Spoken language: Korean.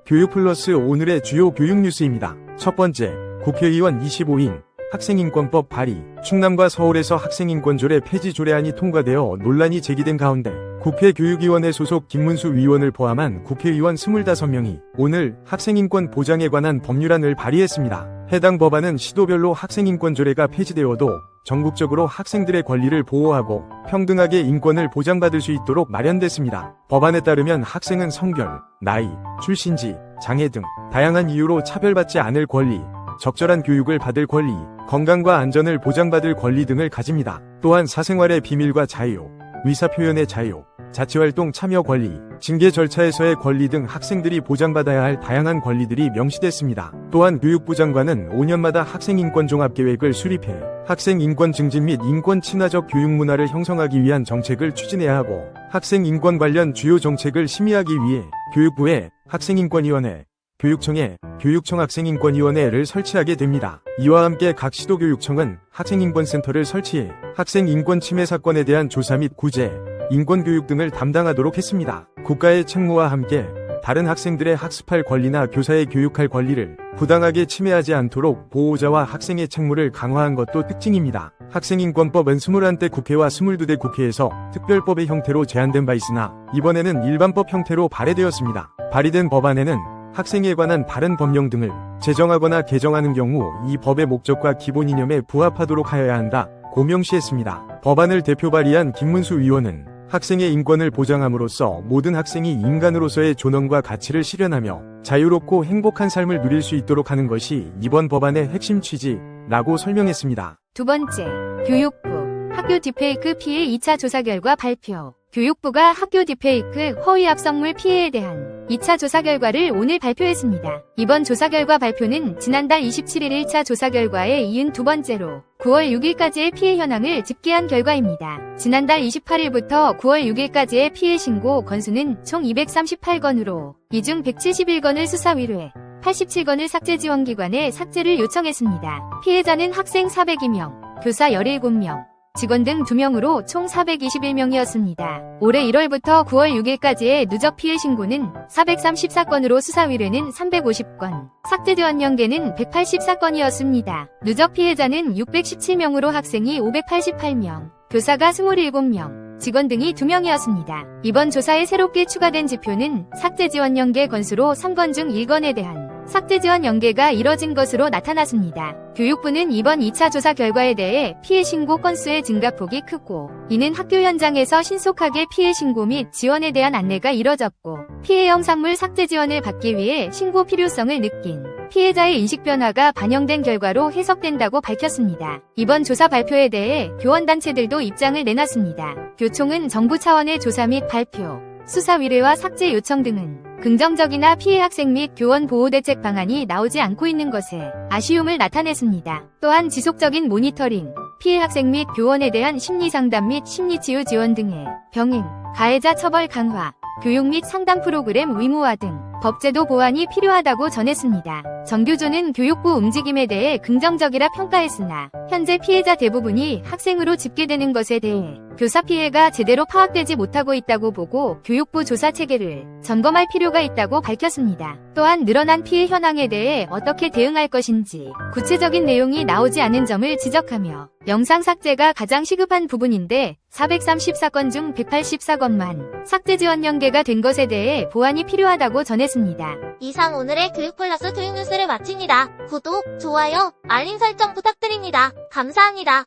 교육플러스 오늘의 주요 교육 뉴스입니다. 첫 번째, 국회의원 25인 학생인권법 발의. 충남과 서울에서 학생인권조례 폐지 조례안이 통과되어 논란이 제기된 가운데 국회 교육위원회 소속 김문수 위원을 포함한 국회의원 25명이 오늘 학생인권 보장에 관한 법률안을 발의했습니다. 해당 법안은 시도별로 학생인권조례가 폐지되어도 전국적으로 학생들의 권리를 보호하고 평등하게 인권을 보장받을 수 있도록 마련됐습니다. 법안에 따르면 학생은 성별, 나이, 출신지, 장애 등 다양한 이유로 차별받지 않을 권리, 적절한 교육을 받을 권리, 건강과 안전을 보장받을 권리 등을 가집니다. 또한 사생활의 비밀과 자유, 의사표현의 자유, 자치활동 참여 권리, 징계 절차에서의 권리 등 학생들이 보장받아야 할 다양한 권리들이 명시됐습니다. 또한 교육부 장관은 5년마다 학생인권종합계획을 수립해 학생인권 증진 및 인권 친화적 교육 문화를 형성하기 위한 정책을 추진해야 하고 학생인권 관련 주요 정책을 심의하기 위해 교육부에 학생인권위원회, 교육청에 교육청 학생인권위원회를 설치하게 됩니다. 이와 함께 각 시도교육청은 학생인권센터를 설치해 학생인권 침해 사건에 대한 조사 및 구제, 인권교육 등을 담당하도록 했습니다. 국가의 책무와 함께 다른 학생들의 학습할 권리나 교사의 교육할 권리를 부당하게 침해하지 않도록 보호자와 학생의 책무를 강화한 것도 특징입니다. 학생인권법은 21대 국회와 22대 국회에서 특별법의 형태로 제안된 바 있으나 이번에는 일반법 형태로 발의되었습니다. 발의된 법안에는 학생에 관한 다른 법령 등을 제정하거나 개정하는 경우 이 법의 목적과 기본 이념에 부합하도록 하여야 한다 고 명시했습니다. 법안을 대표 발의한 김문수 의원은 학생의 인권을 보장함으로써 모든 학생이 인간으로서의 존엄과 가치를 실현하며 자유롭고 행복한 삶을 누릴 수 있도록 하는 것이 이번 법안의 핵심 취지라고 설명했습니다. 두 번째, 교육부 학교 딥페이크 피해 2차 조사 결과 발표. 교육부가 학교 딥페이크 허위 합성물 피해에 대한 2차 조사 결과를 오늘 발표했습니다. 이번 조사 결과 발표는 지난달 27일 1차 조사 결과에 이은 두 번째로 9월 6일까지의 피해 현황을 집계한 결과입니다. 지난달 28일부터 9월 6일까지의 피해 신고 건수는 총 238건으로 이 중 171건을 수사의뢰, 87건을 삭제지원기관에 삭제를 요청했습니다. 피해자는 학생 402명, 교사 17명, 직원 등 2명으로 총 421명이었습니다. 올해 1월부터 9월 6일까지의 누적 피해 신고는 434건으로 수사 의뢰는 350건, 삭제 지원 연계는 184건이었습니다. 누적 피해자는 617명으로 학생이 588명, 교사가 27명, 직원 등이 2명이었습니다. 이번 조사에 새롭게 추가된 지표는 삭제 지원 연계 건수로 3건 중 1건에 대한 삭제 지원 연계가 이뤄진 것으로 나타났습니다. 교육부는 이번 2차 조사 결과에 대해 피해 신고 건수의 증가폭이 크고 이는 학교 현장에서 신속하게 피해 신고 및 지원에 대한 안내가 이뤄졌고 피해 영상물 삭제 지원을 받기 위해 신고 필요성을 느낀 피해자의 인식 변화가 반영된 결과로 해석된다고 밝혔습니다. 이번 조사 발표에 대해 교원단체들도 입장을 내놨습니다. 교총은 정부 차원의 조사 및 발표, 수사 의뢰와 삭제 요청 등은 긍정적이나 피해 학생 및 교원 보호 대책 방안이 나오지 않고 있는 것에 아쉬움을 나타냈습니다. 또한 지속적인 모니터링, 피해 학생 및 교원에 대한 심리 상담 및 심리치유 지원 등의 병행, 가해자 처벌 강화, 교육 및 상담 프로그램 의무화 등 법제도 보완이 필요하다고 전했습니다. 정교조는 교육부 움직임에 대해 긍정적이라 평가했으나 현재 피해자 대부분이 학생으로 집계되는 것에 대해 교사 피해가 제대로 파악되지 못하고 있다고 보고 교육부 조사 체계를 점검할 필요가 있다고 밝혔습니다. 또한 늘어난 피해 현황에 대해 어떻게 대응할 것인지 구체적인 내용이 나오지 않은 점을 지적하며 영상 삭제가 가장 시급한 부분인데 434건 중 184건만 삭제 지원 연계가 된 것에 대해 보완이 필요하다고 전했습니다. 이상 오늘의 교육플러스 교육뉴스를 마칩니다. 구독, 좋아요, 알림 설정 부탁드립니다. 감사합니다.